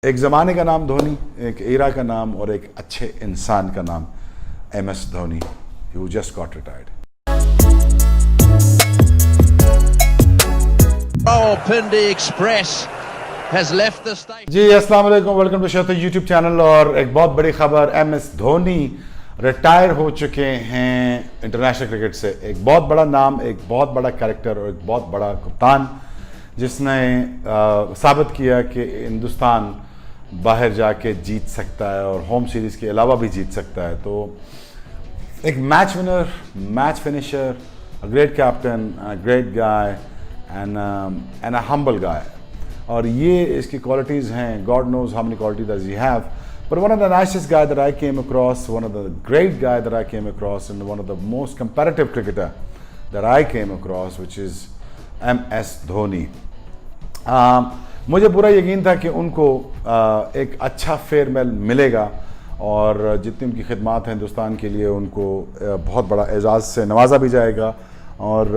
एक ज़माने का नाम धोनी, एक एरा का नाम और एक अच्छे इंसान का नाम MS Dhoni, who just got retired. Rawalpindi Express has left the station. जी अस्सलाम वालेकुम, welcome to show YouTube channel. और एक बहुत बड़ी खबर, MS धोनी रिटायर हो चुके हैं इंटरनेशनल क्रिकेट से। एक बहुत बड़ा नाम, एक बहुत बड़ा कैरेक्टर और एक बहुत बड़ा कप्तान जिसने साबित किया कि हिंदुस्तान बाहर जाके जीत सकता है और होम सीरीज़ के अलावा भी जीत सकता है। तो एक match winner, match finisher, a great captain, a great guy and a humble guy. और ये इसकी क्वालिटीज़ हैं। God knows how many qualities does he have, but one of the nicest guy that I came across, one of the great guy that I came across, and one of the most comparative cricketer that I came across, which is MS Dhoni. मुझे पूरा यकीन था कि उनको एक अच्छा farewell मिलेगा और जितनी उनकी खिदमत है हिंदुस्तान के लिए, उनको बहुत बड़ा एजाज़ से नवाजा भी जाएगा। और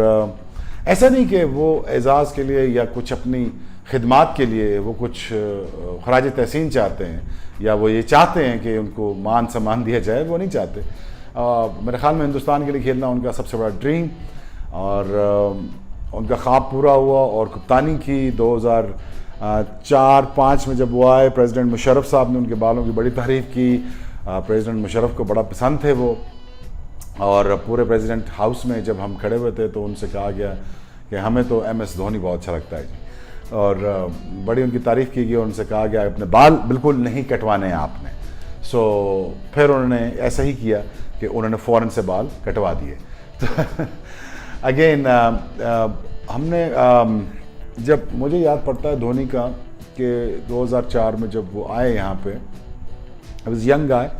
ऐसा नहीं कि वो एजाज़ के लिए या कुछ अपनी खिदमत के लिए वो कुछ खराज तहसीन चाहते हैं या वो ये चाहते हैं कि उनको मान सम्मान दिया जाए, वो नहीं चाहते। मेरे ख्याल में हिंदुस्तान के लिए खेलना उनका सबसे बड़ा ड्रीम और उनका ख्वाब पूरा हुआ। और कप्तानी की 2004-05 में जब वो आए, प्रेसिडेंट मुशर्रफ साहब ने उनके बालों की बड़ी तारीफ़ की। प्रेसिडेंट मुशर्रफ को बड़ा पसंद थे वो, और पूरे प्रेसिडेंट हाउस में जब हम खड़े हुए थे तो उनसे कहा गया कि हमें तो MS धोनी बहुत अच्छा लगता है जी। और बड़ी उनकी तारीफ़ की गई और उनसे कहा गया अपने बाल बिल्कुल नहीं कटवाने हैं आपने। सो फिर उन्होंने ऐसा ही किया कि उन्होंने फ़ौरन से बाल कटवा दिए। तो अगेन हमने जब मुझे याद पड़ता है धोनी का कि 2004 में जब वो आए यहाँ पे, I was a young guy,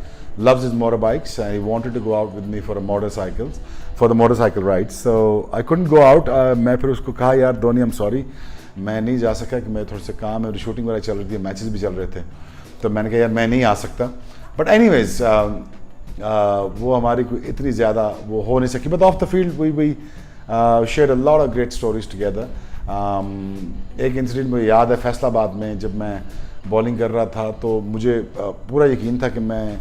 loves his motorbikes and he wanted to go out with me for the motorcycle ride. So I couldn't go out. मैं फिर उसको कहा यार धोनी I'm sorry, मैं नहीं जा सका कि मैं थोड़े से काम है, शूटिंग वगैरह चल रही थी, मैचेस भी चल रहे थे। तो मैंने कहा यार मैं नहीं आ सकता। बट एनीवेज वो हमारी कोई इतनी ज़्यादा वो हो नहीं सकी। But of the field we shared a lot of great stories together. एक इंसिडेंट मुझे याद है फैसलाबाद में, जब मैं बॉलिंग कर रहा था तो मुझे पूरा यकीन था कि मैं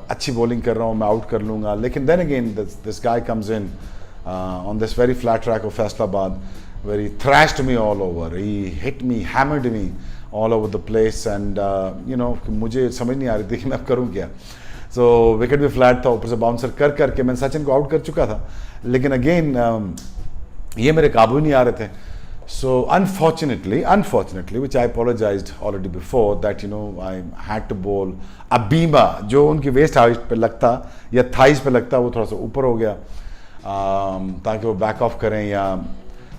अच्छी बॉलिंग कर रहा हूँ, मैं आउट कर लूँगा। लेकिन then again this guy comes in on this very flat track of Faisalabad where he thrashed me all over, he hit me, hammered me all over the place, and मुझे समझ नहीं आ रही थी कि मैं अब करूँ क्या। सो विकेट भी फ्लैट था, ऊपर से बाउंसर कर करके मैंने सचिन को आउट कर चुका था, लेकिन अगेन ये मेरे काबू नहीं आ रहे थे। So unfortunately which I apologized already before that I had to bowl a बीमा जो उनकी वेस्ट हाइट पे लगता या थाइस पे लगता, वो थोड़ा सा ऊपर हो गया ताकि वो बैक ऑफ करें या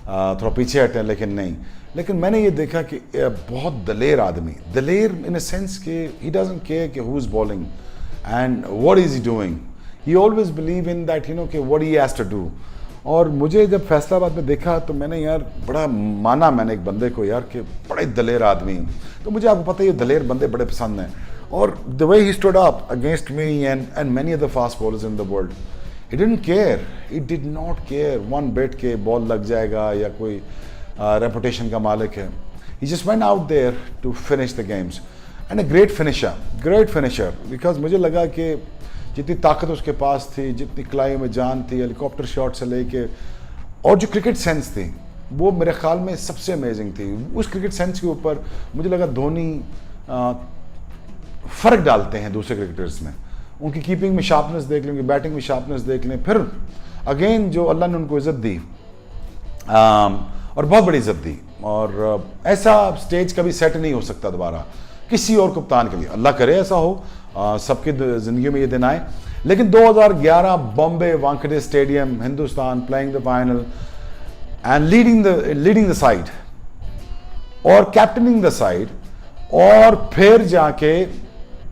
थोड़ा पीछे हटें, लेकिन नहीं। लेकिन मैंने ये देखा कि बहुत दलेर आदमी, दलेर इन अ सेंस कि he doesn't care कि who is bowling and what is he doing, he always believe in that कि what he has to do। और मुझे जब फैसलाबाद में देखा तो मैंने यार बड़ा माना मैंने एक बंदे को यार कि बड़े दलेर आदमी। तो मुझे आपको पता है ये दलेर बंदे बड़े पसंद हैं। और the way he stood up against me and many other fast bowlers in the world, he didn't care, he did not care one bit के बॉल लग जाएगा या कोई रेपुटेशन का मालिक है। he just went out there to finish the games and a great finisher because मुझे लगा कि जितनी ताकत उसके पास थी, जितनी कलाई में जान थी, हेलीकॉप्टर शॉट से लेके, और जो क्रिकेट सेंस थी वो मेरे ख्याल में सबसे अमेजिंग थी। उस क्रिकेट सेंस के ऊपर मुझे लगा धोनी फ़र्क डालते हैं दूसरे क्रिकेटर्स में। उनकी कीपिंग में शार्पनेस देख लें, उनकी बैटिंग में शार्पनेस देख लें, फिर अगेन जो अल्लाह ने उनको इज़्ज़त दी और बहुत बड़ी इज़्ज़त दी। और ऐसा स्टेज कभी सेट नहीं हो सकता दोबारा किसी और कप्तान के लिए, अल्लाह करे ऐसा हो, सबकी ज़िंदगी में ये दिन आए। लेकिन 2011 Bombay Wankhede stadium, Hindustan playing the final and leading the side और कैप्टनिंग द साइड, और फिर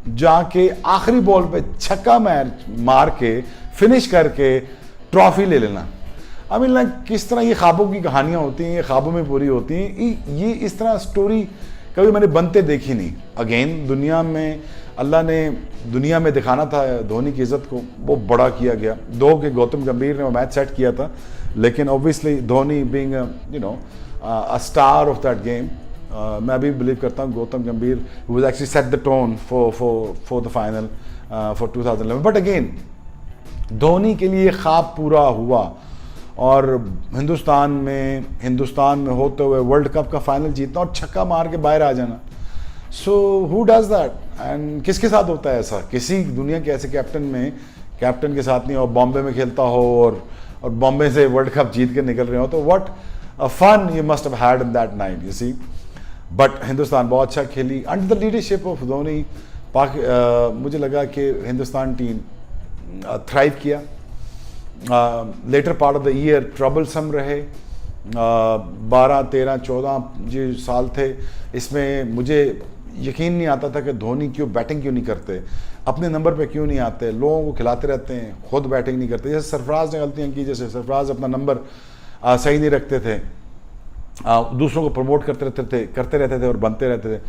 जाके आखिरी बॉल पे छक्का मार के फिनिश करके ट्रॉफी ले लेना। आई मीन लाइक किस तरह ये ख्वाबों की कहानियाँ होती हैं, ये ख्वाबों में पूरी होती हैं। ये इस तरह स्टोरी कभी मैंने बनते देखी नहीं। अगेन दुनिया में अल्लाह ने दुनिया में दिखाना था धोनी की इज़्ज़त को, वो बड़ा किया गया। दो कि गौतम गंभीर ने वो मैच सेट किया था, लेकिन obviously Dhoni being a star of that game मैं अभी बिलीव करता हूँ गौतम गंभीर was actually set the tone for the final for 2011, but again Dhoni के लिए ख्वाब पूरा हुआ और हिंदुस्तान में होते हुए वर्ल्ड कप का फाइनल जीतना और छक्का मार के बाहर आ जाना। So who does that and किसके साथ होता है ऐसा? किसी दुनिया के ऐसे कैप्टन के साथ नहीं, और बॉम्बे में खेलता हो और बॉम्बे से वर्ल्ड कप जीत के निकल रहे हो, तो what a fun you must have had in that night, you see. But Hindustan बहुत अच्छा खेली under the leadership of Dhoni. मुझे लगा कि हिंदुस्तान टीम थ्राइव किया। Later part of the year troublesome रहे, 12, 13, 14 जो साल थे, इसमें मुझे यकीन नहीं आता था कि धोनी बैटिंग क्यों नहीं करते, अपने नंबर पे क्यों नहीं आते, लोगों को खिलाते रहते हैं, खुद बैटिंग नहीं करते। जैसे सरफराज ने गलतियाँ की, जैसे सरफराज अपना नंबर सही नहीं रखते थे, दूसरों को प्रमोट करते रहते थे और बनते रहते थे।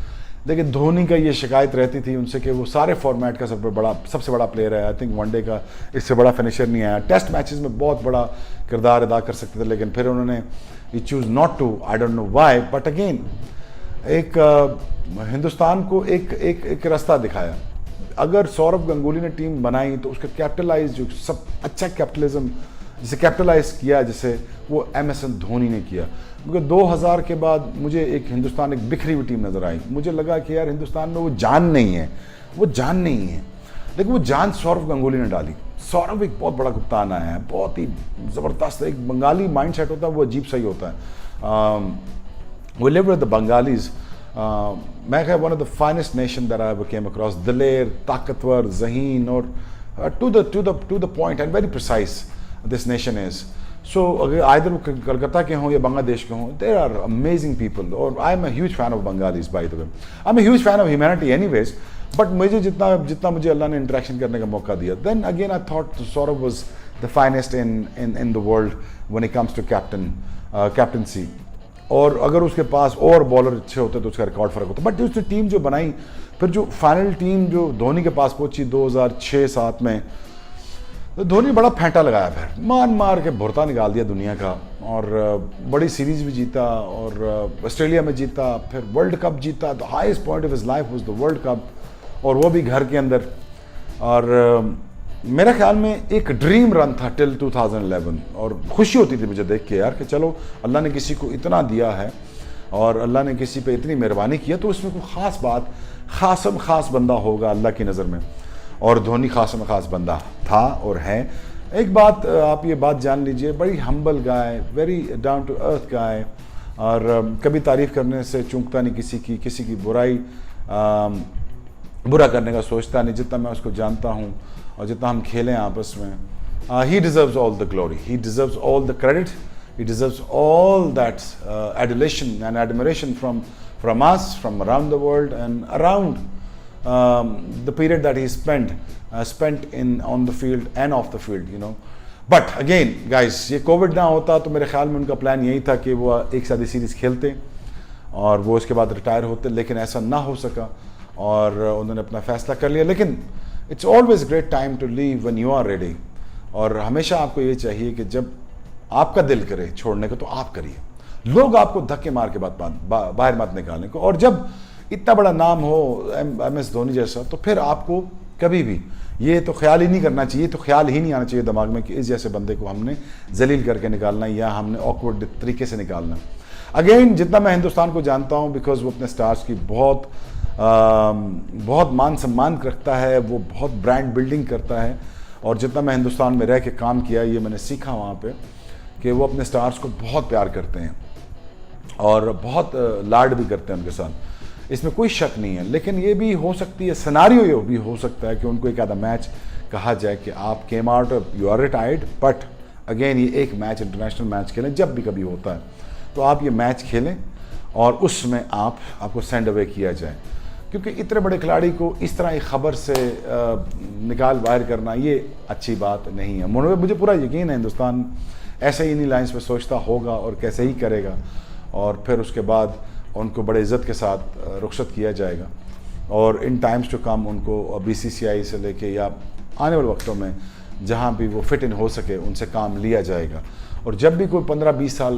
लेकिन धोनी का ये शिकायत रहती थी उनसे कि वो सारे फॉर्मेट का सबसे बड़ा प्लेयर है। आई थिंक वनडे का इससे बड़ा फिनिशर नहीं आया। टेस्ट मैचेस में बहुत बड़ा किरदार अदा कर सकते थे, लेकिन फिर उन्होंने ये choose not to, I don't know why, but again एक हिंदुस्तान को एक रास्ता दिखाया। अगर सौरभ गंगुली ने टीम बनाई तो उसका कैपिटलाइज, जो सब अच्छा कैपिटलिज्म जिसे कैपिटलाइज किया, जिसे वो MS धोनी ने किया। क्योंकि 2000 के बाद मुझे एक बिखरी हुई टीम नज़र आई। मुझे लगा कि यार हिंदुस्तान में वो जान नहीं है, लेकिन वो जान सौरभ गंगुली ने डाली। सौरभ एक बहुत बड़ा कप्तान आया है, बहुत ही ज़बरदस्त। एक बंगाली माइंडसेट होता है, वो अजीब सही होता है। वो लिव विद द बंगालीज। मैं कह one of the finest nation that I ever came across, दिलेर, ताकतवर, ज़हीन और to the point and very precise this nation is. So अगर आइदर वो कलकत्ता के हों या बांग्लादेश के हों, देर आर अमेजिंग पीपल। और I am a huge fan of Bengalis, by the way. I am a huge fan of humanity anyways, but मुझे जितना मुझे अल्लाह ने इंटरेक्शन करने का मौका दिया, then again I thought Sourav was the finest in the world when it comes to captaincy. और अगर उसके पास और बॉलर अच्छे होते तो उसका रिकॉर्ड फ़र्क होता। बट उसने टीम जो बनाई, फिर जो फाइनल टीम जो धोनी के पास पहुंची 2006-07 में, तो धोनी बड़ा फेंटा लगाया, फिर मार के भुरता निकाल दिया दुनिया का, और बड़ी सीरीज भी जीता और ऑस्ट्रेलिया में जीता, फिर वर्ल्ड कप जीता। The highest point of his life was the world cup, और वो भी घर के अंदर। और मेरा ख्याल में एक ड्रीम रन था टिल 2011, और खुशी होती थी मुझे देख के यार कि चलो अल्लाह ने किसी को इतना दिया है और अल्लाह ने किसी पे इतनी मेहरबानी की है, तो उसमें कोई ख़ास बात, ख़ास बंदा होगा अल्लाह की नज़र में। और धोनी ख़ास बंदा था और है। एक बात आप ये बात जान लीजिए, बड़ी humble guy, very down to earth guy, और कभी तारीफ़ करने से चूकता नहीं, किसी की बुरा करने का सोचता नहीं। जितना मैं उसको जानता हूँ और जितना हम खेलें आपस में, he deserves all the glory, he deserves all the credit, he deserves all that adulation and admiration from us, from around the world and around the period that he spent on the field and off the field, you know. But again guys, ये Covid ना होता तो मेरे ख्याल में उनका plan यही था कि वो एक सादी सीरीज़ खेलते और वो उसके बाद रिटायर होते, लेकिन ऐसा ना हो सका और उन्होंने अपना फैसला कर लिया। लेकिन it's always great time to leave when you are ready, और हमेशा आपको ये चाहिए कि जब आपका दिल करे छोड़ने को तो आप करिए, लोग आपको धक्के मार के बाहर मत निकालने को। और जब इतना बड़ा नाम हो MS धोनी जैसा, तो फिर आपको कभी भी ये तो ख्याल ही नहीं करना चाहिए, तो ख्याल ही नहीं आना चाहिए दिमाग में कि इस जैसे बंदे को हमने जलील करके निकालना या हमने ऑकवर्ड तरीके से निकालना। अगेन जितना मैं हिंदुस्तान को जानता हूँ, बिकॉज वो अपने स्टार्स की बहुत मान सम्मान रखता है, वो बहुत ब्रांड बिल्डिंग करता है, और जितना मैं हिंदुस्तान में रह के काम किया, ये मैंने सीखा वहाँ पे कि वो अपने स्टार्स को बहुत प्यार करते हैं और बहुत लाड भी करते हैं उनके साथ, इसमें कोई शक नहीं है। लेकिन ये भी हो सकती है, सिनारियो ये भी हो सकता है कि उनको एक आधा मैच कहा जाए कि आप came out, you are retired, but again ये एक मैच, इंटरनेशनल मैच खेलें, जब भी कभी होता है तो आप ये मैच खेलें और उसमें आपको सेंड अवे किया जाए। क्योंकि इतने बड़े खिलाड़ी को इस तरह एक ख़बर से निकाल बाहर करना ये अच्छी बात नहीं है। मुझे पूरा यकीन है हिंदुस्तान ऐसे ही इन्हीं लाइन्स पे सोचता होगा और कैसे ही करेगा, और फिर उसके बाद उनको बड़े इज़्ज़त के साथ रुखसत किया जाएगा, और इन टाइम्स टू कम उनको BCCI से लेके या आने वाले वक्तों में जहाँ भी वो फिट इन हो सके उनसे काम लिया जाएगा। और जब भी कोई 15-20 साल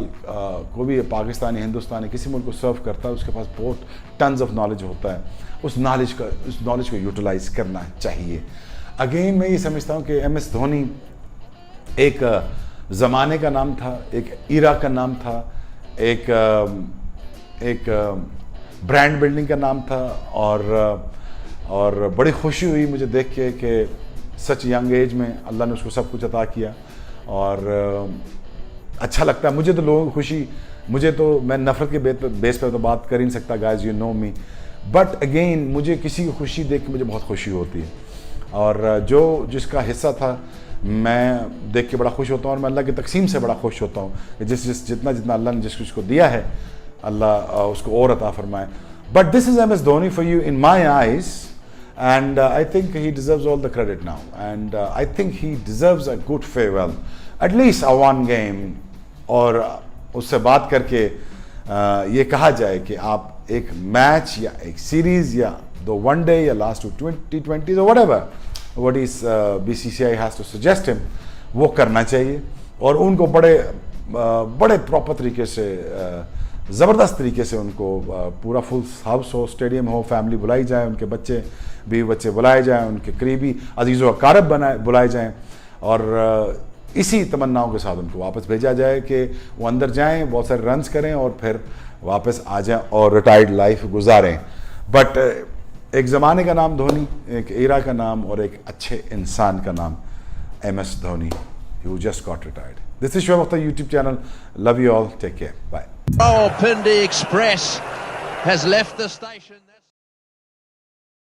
कोई भी पाकिस्तानी, हिंदुस्तानी किसी मुल्क को सर्व करता है, उसके पास बहुत टन्स ऑफ नॉलेज होता है, उस नॉलेज को यूटिलाइज करना चाहिए। अगेन मैं ये समझता हूँ कि MS धोनी एक ज़माने का नाम था, एक ईरा का नाम था, एक ब्रांड बिल्डिंग का नाम था, और बड़ी खुशी हुई मुझे देख के कि सच यंग एज में अल्लाह ने उसको सब कुछ अता किया। और अच्छा लगता है मुझे तो लोगों की खुशी, मुझे तो मैं नफ़रत के बेस पे तो बात कर ही नहीं सकता, guys you know me, but again मुझे किसी की खुशी देख के मुझे बहुत खुशी होती है, और जिसका हिस्सा था मैं देख के बड़ा खुश होता हूँ, और मैं अल्लाह की तकसीम से बड़ा खुश होता हूँ कि जितना अल्लाह ने जिसको दिया है अल्लाह उसको और अता फरमाए। But this is MS Dhoni for you in my eyes, and I think he deserves all the credit now, and I think he deserves a good farewell, at least a one game, और उससे बात करके ये कहा जाए कि आप एक मैच या एक सीरीज़ या 2 वनडे या last 2020 or whatever what is BCCI has to suggest him, वो करना चाहिए, और उनको बड़े प्रॉपर तरीके से ज़बरदस्त तरीके से उनको पूरा फुल हाउस हो, स्टेडियम हो, फैमिली बुलाई जाए, उनके बीवी बच्चे बुलाए जाएं, उनके करीबी अजीज़ अकारब बुलाए जाएं, और इसी तमन्नाओं के साथ उनको वापस भेजा जाए कि वो अंदर जाएं, बहुत सारे रन्स करें और फिर वापस आ जाएं और रिटायर्ड लाइफ गुजारें। बट एक ज़माने का नाम धोनी, एक एरा का नाम, और एक अच्छे इंसान का नाम MS Dhoni, who just got retired. This is Shoaib Akhtar YouTube channel. Love you all. Take care. Bye. Rawalpindi Express has left the station.